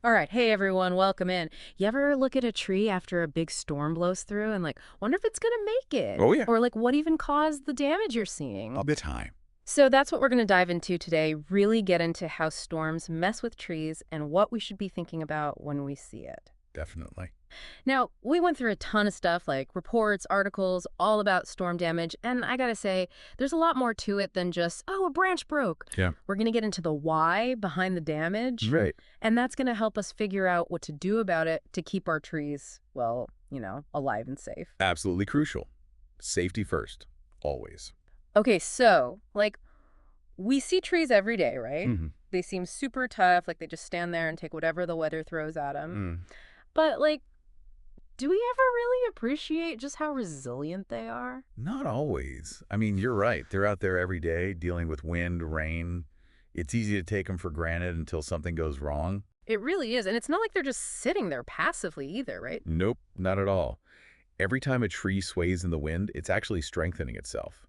All right, hey everyone, welcome in. You ever look at a tree after a big storm blows through and wonder if it's gonna make it? Oh, yeah, Or what even caused the damage you're seeing? all the time. So that's what we're gonna dive into today, really get into how storms mess with trees and what we should be thinking about when we see it. Definitely. Now, we went through a ton of stuff like reports, articles, all about storm damage, and I gotta say, there's a lot more to it than just, oh, a branch broke. Yeah. We're gonna get into the why behind the damage, Right. and that's gonna help us figure out what to do about it to keep our trees, well, alive and safe. Absolutely crucial. Safety first, always. Okay, so, we see trees every day, right? Hmm. They seem super tough, like they just stand there and take whatever the weather throws at them. Mm. But, do we ever really appreciate just how resilient they are? Not always. I mean, you're right. They're out there every day dealing with wind, rain. It's easy to take them for granted until something goes wrong. It really is. And it's not like they're just sitting there passively either, right? Nope, not at all. Every time a tree sways in the wind, it's actually strengthening itself.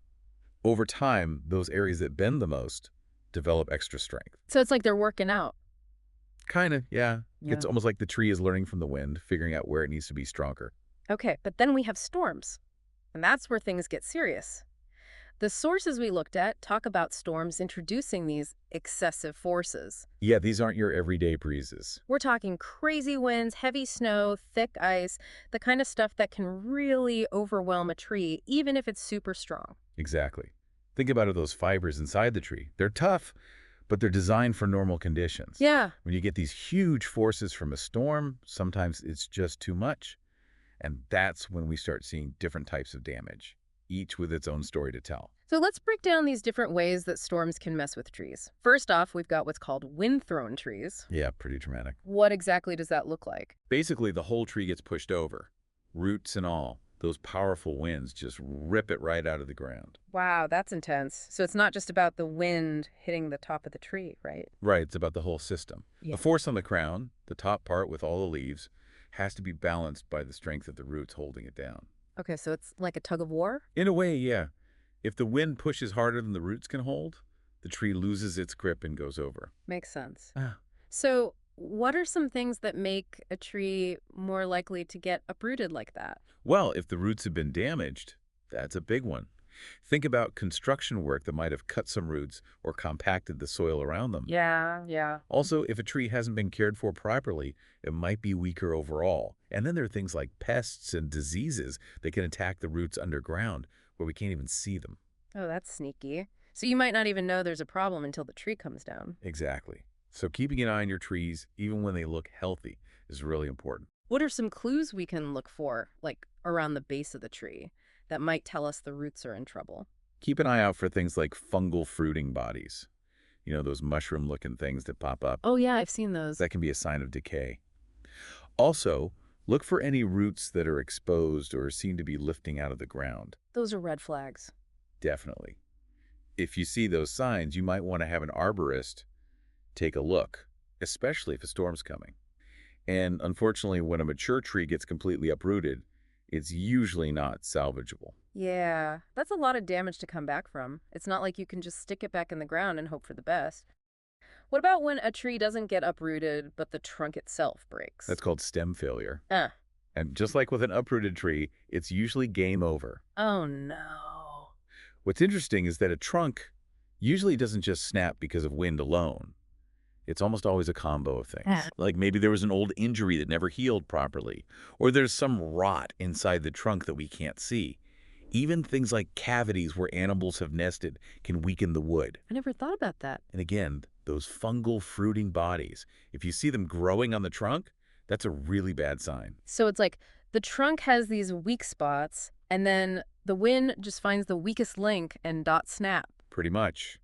Over time, those areas that bend the most develop extra strength. So it's like they're working out. Kind of, yeah. Yeah. It's almost like the tree is learning from the wind, figuring out where it needs to be stronger. Okay, but then we have storms. And that's where things get serious. The sources we looked at talk about storms introducing these excessive forces. Yeah, these aren't your everyday breezes. We're talking crazy winds, heavy snow, thick ice, the kind of stuff that can really overwhelm a tree, even if it's super strong. Exactly. Think about it, those fibers inside the tree. They're tough, but they're designed for normal conditions. Yeah. When you get these huge forces from a storm, sometimes it's just too much. And that's when we start seeing different types of damage, each with its own story to tell. So let's break down these different ways that storms can mess with trees. First off, we've got what's called wind-thrown trees. Yeah, pretty dramatic. What exactly does that look like? Basically, the whole tree gets pushed over, roots and all. Those powerful winds just rip it right out of the ground. Wow, that's intense. So it's not just about the wind hitting the top of the tree, right? Right, it's about the whole system. Yeah. The force on the crown, the top part with all the leaves, has to be balanced by the strength of the roots holding it down. Okay, so it's like a tug of war? In a way, yeah. If the wind pushes harder than the roots can hold, the tree loses its grip and goes over. Makes sense. Ah. So what are some things that make a tree more likely to get uprooted like that? Well, if the roots have been damaged, that's a big one. Think about construction work that might have cut some roots or compacted the soil around them. Yeah, yeah. Also, if a tree hasn't been cared for properly, it might be weaker overall. And then there are things like pests and diseases that can attack the roots underground where we can't even see them. Oh, that's sneaky. So you might not even know there's a problem until the tree comes down. Exactly. So keeping an eye on your trees, even when they look healthy, is really important. What are some clues we can look for, like around the base of the tree, that might tell us the roots are in trouble? Keep an eye out for things like fungal fruiting bodies. You know, those mushroom-looking things that pop up. Oh, yeah, I've seen those. That can be a sign of decay. Also, look for any roots that are exposed or seem to be lifting out of the ground. Those are red flags. Definitely. If you see those signs, you might want to have an arborist take a look, especially if a storm's coming. And unfortunately, when a mature tree gets completely uprooted, it's usually not salvageable. Yeah, that's a lot of damage to come back from. It's not like you can just stick it back in the ground and hope for the best. What about when a tree doesn't get uprooted, but the trunk itself breaks? That's called stem failure. Uh, And just like with an uprooted tree, it's usually game over. oh no. What's interesting is that a trunk usually doesn't just snap because of wind alone. It's almost always a combo of things. Like maybe there was an old injury that never healed properly, or there's some rot inside the trunk that we can't see. Even things like cavities where animals have nested can weaken the wood. I never thought about that. And again, those fungal fruiting bodies, if you see them growing on the trunk, that's a really bad sign. So it's like the trunk has these weak spots, and then the wind just finds the weakest link and dot snap. Pretty much.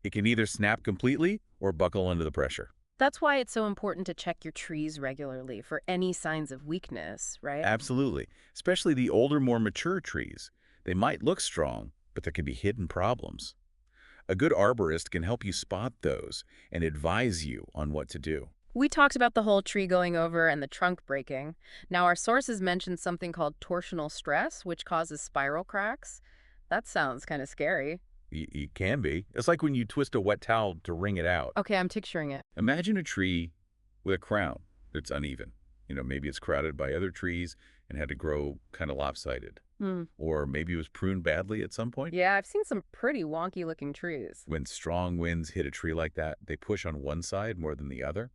It can either snap completely or buckle under the pressure. That's why it's so important to check your trees regularly for any signs of weakness, right? Absolutely. Especially the older, more mature trees. They might look strong, but there can be hidden problems. A good arborist can help you spot those and advise you on what to do. We talked about the whole tree going over and the trunk breaking. Now, our sources mentioned something called torsional stress, which causes spiral cracks. That sounds kind of scary. It can be. It's like when you twist a wet towel to wring it out. Okay, I'm picturing it. Imagine a tree with a crown. It's uneven. Maybe it's crowded by other trees and had to grow kind of lopsided. Hmm. Or maybe it was pruned badly at some point. Yeah, I've seen some pretty wonky looking trees. When strong winds hit a tree like that, they push on one side more than the other,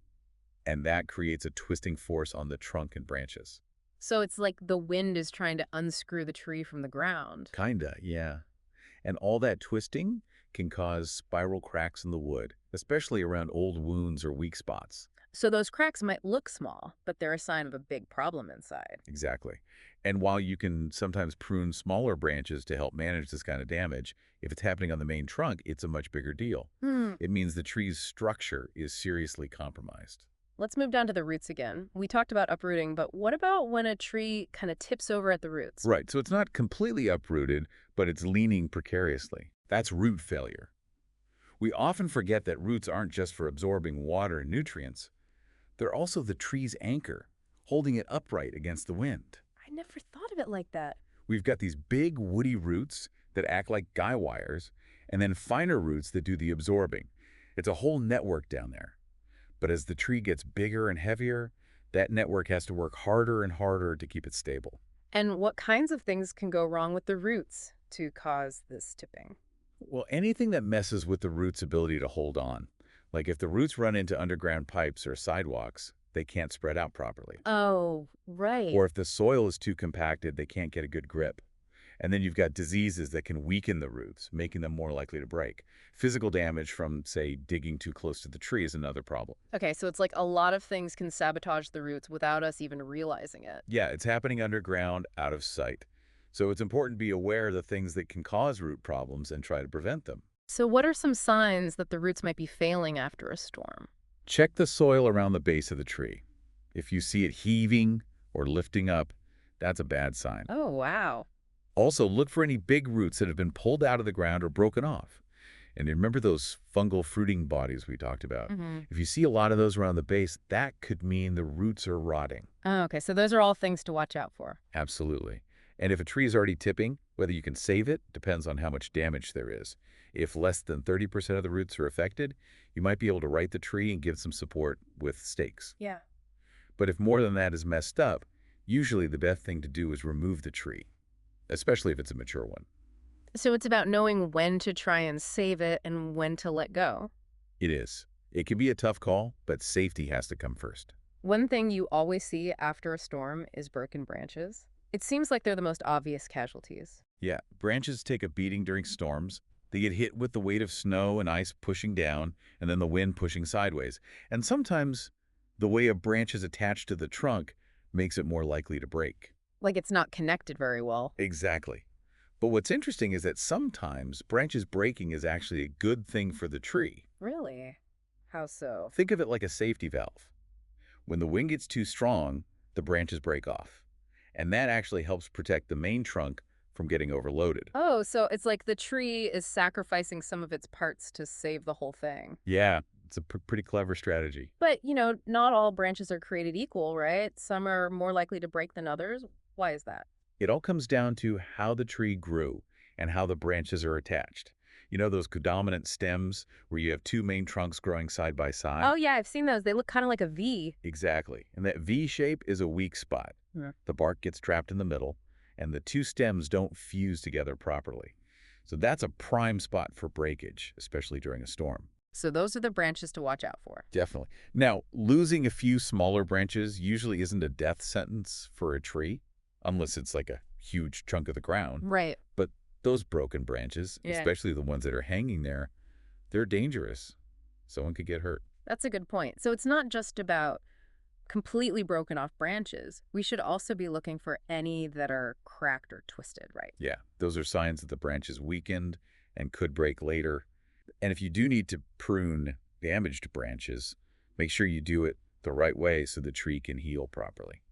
and that creates a twisting force on the trunk and branches. So it's like the wind is trying to unscrew the tree from the ground. Kinda, yeah. And all that twisting can cause spiral cracks in the wood, especially around old wounds or weak spots. So those cracks might look small, but they're a sign of a big problem inside. Exactly. And while you can sometimes prune smaller branches to help manage this kind of damage, if it's happening on the main trunk, it's a much bigger deal. Hmm. It means the tree's structure is seriously compromised. Let's move down to the roots again. We talked about uprooting, but what about when a tree kind of tips over at the roots? Right, so it's not completely uprooted, but it's leaning precariously. That's root failure. We often forget that roots aren't just for absorbing water and nutrients. They're also the tree's anchor, holding it upright against the wind. I never thought of it like that. We've got these big woody roots that act like guy wires, and then finer roots that do the absorbing. It's a whole network down there. But as the tree gets bigger and heavier, that network has to work harder and harder to keep it stable. And what kinds of things can go wrong with the roots to cause this tipping? Well, anything that messes with the root's ability to hold on, like if the roots run into underground pipes or sidewalks, they can't spread out properly. Oh, right. Or if the soil is too compacted, they can't get a good grip. And then you've got diseases that can weaken the roots, making them more likely to break. Physical damage from, say, digging too close to the tree is another problem. Okay, so it's like a lot of things can sabotage the roots without us even realizing it. Yeah, it's happening underground, out of sight. So it's important to be aware of the things that can cause root problems and try to prevent them. So what are some signs that the roots might be failing after a storm? Check the soil around the base of the tree. If you see it heaving or lifting up, that's a bad sign. Oh, wow. Also, look for any big roots that have been pulled out of the ground or broken off. And remember those fungal fruiting bodies we talked about? If you see a lot of those around the base, that could mean the roots are rotting. Oh, okay, so those are all things to watch out for. Absolutely. And if a tree is already tipping, whether you can save it depends on how much damage there is. If less than 30% of the roots are affected, you might be able to right the tree and give some support with stakes. Yeah. But if more than that is messed up, usually the best thing to do is remove the tree, especially if it's a mature one. So it's about knowing when to try and save it and when to let go. It is. It can be a tough call, but safety has to come first. One thing you always see after a storm is broken branches. It seems like they're the most obvious casualties. Yeah, branches take a beating during storms. They get hit with the weight of snow and ice pushing down, and then the wind pushing sideways. And sometimes the way a branch is attached to the trunk makes it more likely to break. Like it's not connected very well. Exactly. But what's interesting is that sometimes branches breaking is actually a good thing for the tree. Really? How so? Think of it like a safety valve. When the wind gets too strong, the branches break off. And that actually helps protect the main trunk from getting overloaded. Oh, so it's like the tree is sacrificing some of its parts to save the whole thing. Yeah, it's a pretty clever strategy. But, not all branches are created equal, right? Some are more likely to break than others. Why is that? It all comes down to how the tree grew and how the branches are attached. You know those codominant stems where you have two main trunks growing side by side? Oh, yeah, I've seen those. They look kind of like a V. Exactly. And that V shape is a weak spot. Yeah. The bark gets trapped in the middle, and the two stems don't fuse together properly. So that's a prime spot for breakage, especially during a storm. So those are the branches to watch out for. Definitely. Now, losing a few smaller branches usually isn't a death sentence for a tree, unless it's like a huge chunk of the ground. Right. But those broken branches, Yeah. especially the ones that are hanging there, they're dangerous. Someone could get hurt. That's a good point. So it's not just about completely broken off branches. We should also be looking for any that are cracked or twisted, right? Yeah, those are signs that the branch is weakened and could break later. And if you do need to prune damaged branches, make sure you do it the right way so the tree can heal properly.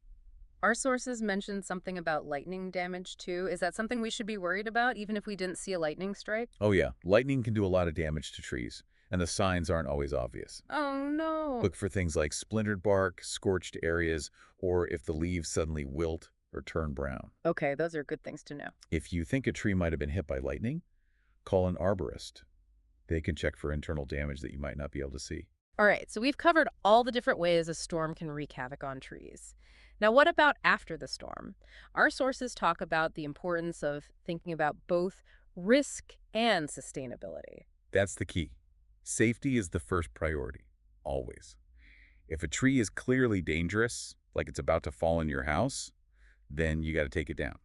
Our sources mentioned something about lightning damage too. Is that something we should be worried about even if we didn't see a lightning strike? Oh yeah, lightning can do a lot of damage to trees, and the signs aren't always obvious. Oh no. Look for things like splintered bark, scorched areas, or if the leaves suddenly wilt or turn brown. Okay, those are good things to know. If you think a tree might have been hit by lightning, call an arborist. They can check for internal damage that you might not be able to see. All right, so we've covered all the different ways a storm can wreak havoc on trees. Now, what about after the storm? Our sources talk about the importance of thinking about both risk and sustainability. That's the key. Safety is the first priority, always. If a tree is clearly dangerous, like it's about to fall on your house, then you got to take it down.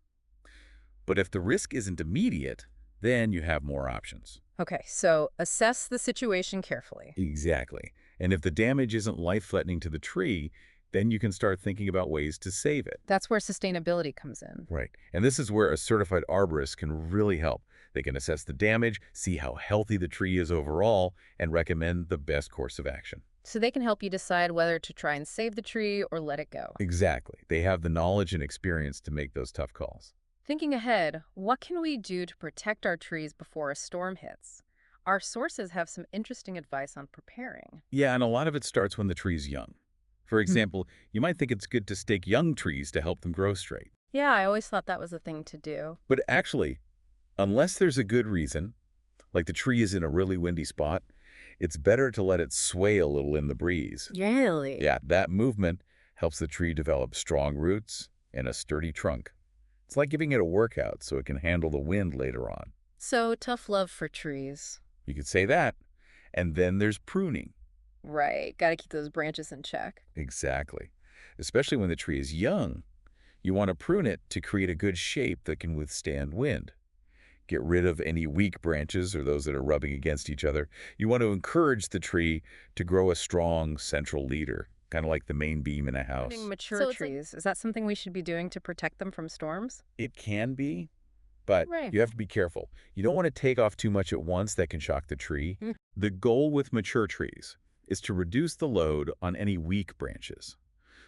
But if the risk isn't immediate, then you have more options. Okay, so assess the situation carefully. Exactly. And if the damage isn't life-threatening to the tree, then you can start thinking about ways to save it. That's where sustainability comes in. Right. And this is where a certified arborist can really help. They can assess the damage, see how healthy the tree is overall, and recommend the best course of action. So they can help you decide whether to try and save the tree or let it go. Exactly. They have the knowledge and experience to make those tough calls. Thinking ahead, what can we do to protect our trees before a storm hits? Our sources have some interesting advice on preparing. Yeah, and a lot of it starts when the tree's young. For example, you might think it's good to stake young trees to help them grow straight. Yeah, I always thought that was a thing to do. But actually, unless there's a good reason, like the tree is in a really windy spot, it's better to let it sway a little in the breeze. Really? Yeah, that movement helps the tree develop strong roots and a sturdy trunk. It's like giving it a workout so it can handle the wind later on. So tough love for trees. You could say that. And then there's pruning. Right, gotta keep those branches in check. Exactly. Especially when the tree is young. You want to prune it to create a good shape that can withstand wind. Get rid of any weak branches or those that are rubbing against each other. You want to encourage the tree to grow a strong central leader, kind of like the main beam in a house. Pruning mature So it's like- trees, is that something we should be doing to protect them from storms? It can be, but Right. you have to be careful. You don't want to take off too much at once that can shock the tree. Mm. The goal with mature trees is to reduce the load on any weak branches.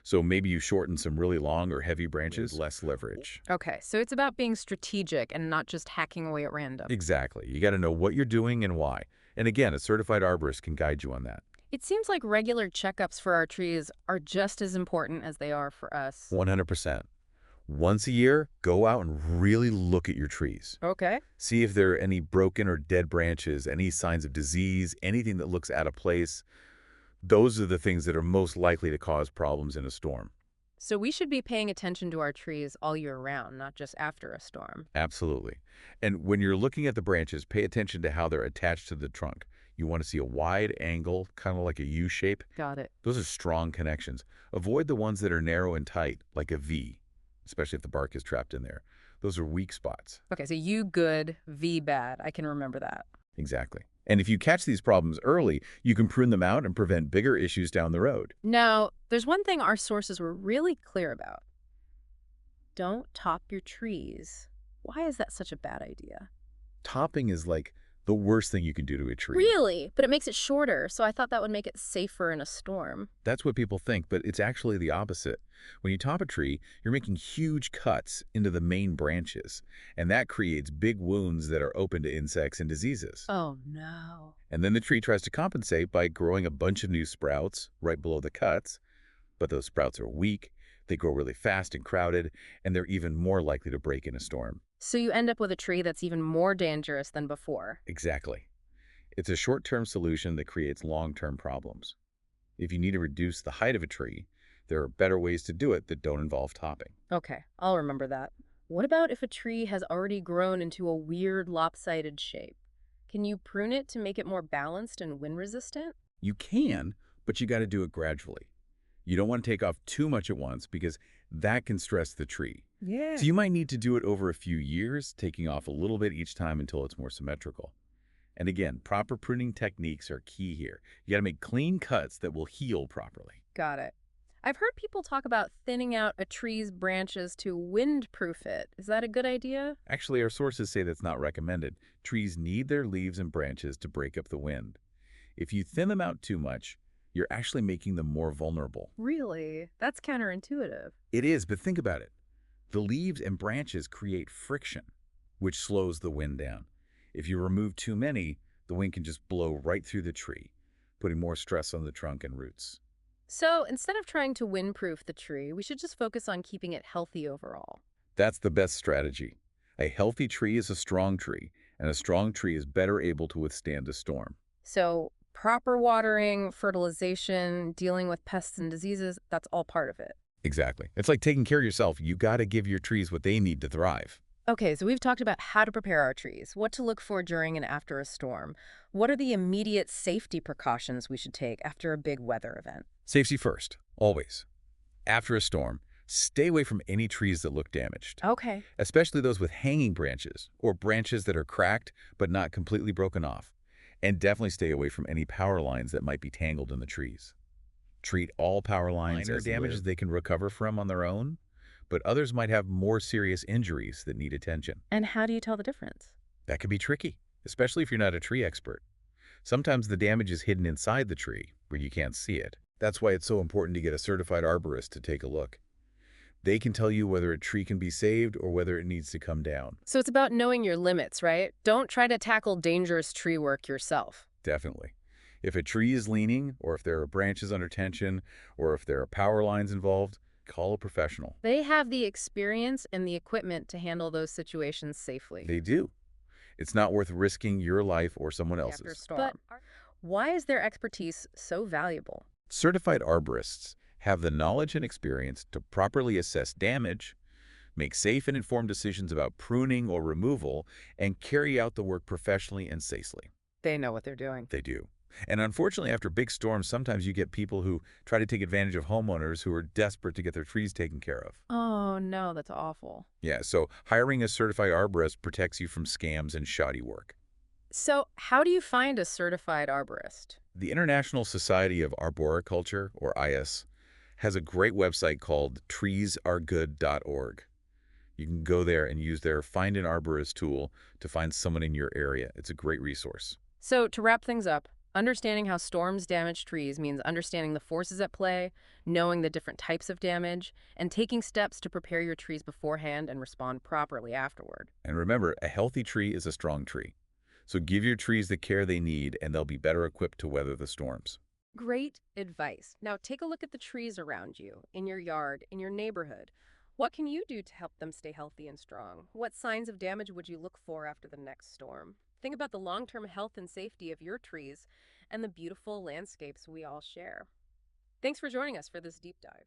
So maybe you shorten some really long or heavy branches, less leverage. Okay, so it's about being strategic and not just hacking away at random. Exactly. You got to know what you're doing and why. And again, a certified arborist can guide you on that. It seems like regular checkups for our trees are just as important as they are for us. 100%. Once a year, go out and really look at your trees. Okay. See if there are any broken or dead branches, any signs of disease, anything that looks out of place. Those are the things that are most likely to cause problems in a storm. So we should be paying attention to our trees all year round, not just after a storm. Absolutely. And when you're looking at the branches, pay attention to how they're attached to the trunk. You want to see a wide angle, kind of like a U shape. Got it. Those are strong connections. Avoid the ones that are narrow and tight, like a V, especially if the bark is trapped in there. Those are weak spots. Okay, so U good, V bad. I can remember that. Exactly. And if you catch these problems early, you can prune them out and prevent bigger issues down the road. Now, there's one thing our sources were really clear about. Don't top your trees. Why is that such a bad idea? Topping is like the worst thing you can do to a tree. Really? But it makes it shorter, so I thought that would make it safer in a storm. That's what people think, but it's actually the opposite. When you top a tree, you're making huge cuts into the main branches, and that creates big wounds that are open to insects and diseases. Oh, no. And then the tree tries to compensate by growing a bunch of new sprouts right below the cuts, but those sprouts are weak, they grow really fast and crowded, and they're even more likely to break in a storm. So you end up with a tree that's even more dangerous than before. Exactly. It's a short-term solution that creates long-term problems. If you need to reduce the height of a tree, there are better ways to do it that don't involve topping. Okay, I'll remember that. What about if a tree has already grown into a weird lopsided shape? Can you prune it to make it more balanced and wind resistant? You can, but you got to do it gradually. You don't want to take off too much at once because that can stress the tree. Yeah. So you might need to do it over a few years, taking off a little bit each time until it's more symmetrical. And again, proper pruning techniques are key here. You got to make clean cuts that will heal properly. Got it. I've heard people talk about thinning out a tree's branches to windproof it. Is that a good idea? Actually, our sources say that's not recommended. Trees need their leaves and branches to break up the wind. If you thin them out too much, you're actually making them more vulnerable. Really? That's counterintuitive. It is, but think about it. The leaves and branches create friction, which slows the wind down. If you remove too many, the wind can just blow right through the tree, putting more stress on the trunk and roots. So instead of trying to windproof the tree, we should just focus on keeping it healthy overall. That's the best strategy. A healthy tree is a strong tree, and a strong tree is better able to withstand a storm. So proper watering, fertilization, dealing with pests and diseases, that's all part of it. Exactly. It's like taking care of yourself. You got to give your trees what they need to thrive. Okay, so we've talked about how to prepare our trees, what to look for during and after a storm. What are the immediate safety precautions we should take after a big weather event? Safety first, always. After a storm, stay away from any trees that look damaged, Okay. especially those with hanging branches or branches that are cracked but not completely broken off. And definitely stay away from any power lines that might be tangled in the trees. Treat all power lines as damage they can recover from on their own, but others might have more serious injuries that need attention. And how do you tell the difference? That can be tricky, especially if you're not a tree expert. Sometimes the damage is hidden inside the tree, where you can't see it. That's why it's so important to get a certified arborist to take a look. They can tell you whether a tree can be saved or whether it needs to come down. So it's about knowing your limits, right? Don't try to tackle dangerous tree work yourself. Definitely. If a tree is leaning, or if there are branches under tension, or if there are power lines involved, call a professional. They have the experience and the equipment to handle those situations safely. They do. It's not worth risking your life or someone After a else's. storm. But why is their expertise so valuable? Certified arborists have the knowledge and experience to properly assess damage, make safe and informed decisions about pruning or removal, and carry out the work professionally and safely. They know what they're doing. They do. And unfortunately, after big storms, sometimes you get people who try to take advantage of homeowners who are desperate to get their trees taken care of. Oh, no, that's awful. Yeah, so hiring a certified arborist protects you from scams and shoddy work. So how do you find a certified arborist? The International Society of Arboriculture, or IS, has a great website called treesaregood.org. You can go there and use their Find an Arborist tool to find someone in your area. It's a great resource. So to wrap things up, understanding how storms damage trees means understanding the forces at play, knowing the different types of damage, and taking steps to prepare your trees beforehand and respond properly afterward. And remember, a healthy tree is a strong tree. So give your trees the care they need, and they'll be better equipped to weather the storms. Great advice. Now take a look at the trees around you, in your yard, in your neighborhood. What can you do to help them stay healthy and strong? What signs of damage would you look for after the next storm? Think about the long-term health and safety of your trees and the beautiful landscapes we all share. Thanks for joining us for this deep dive.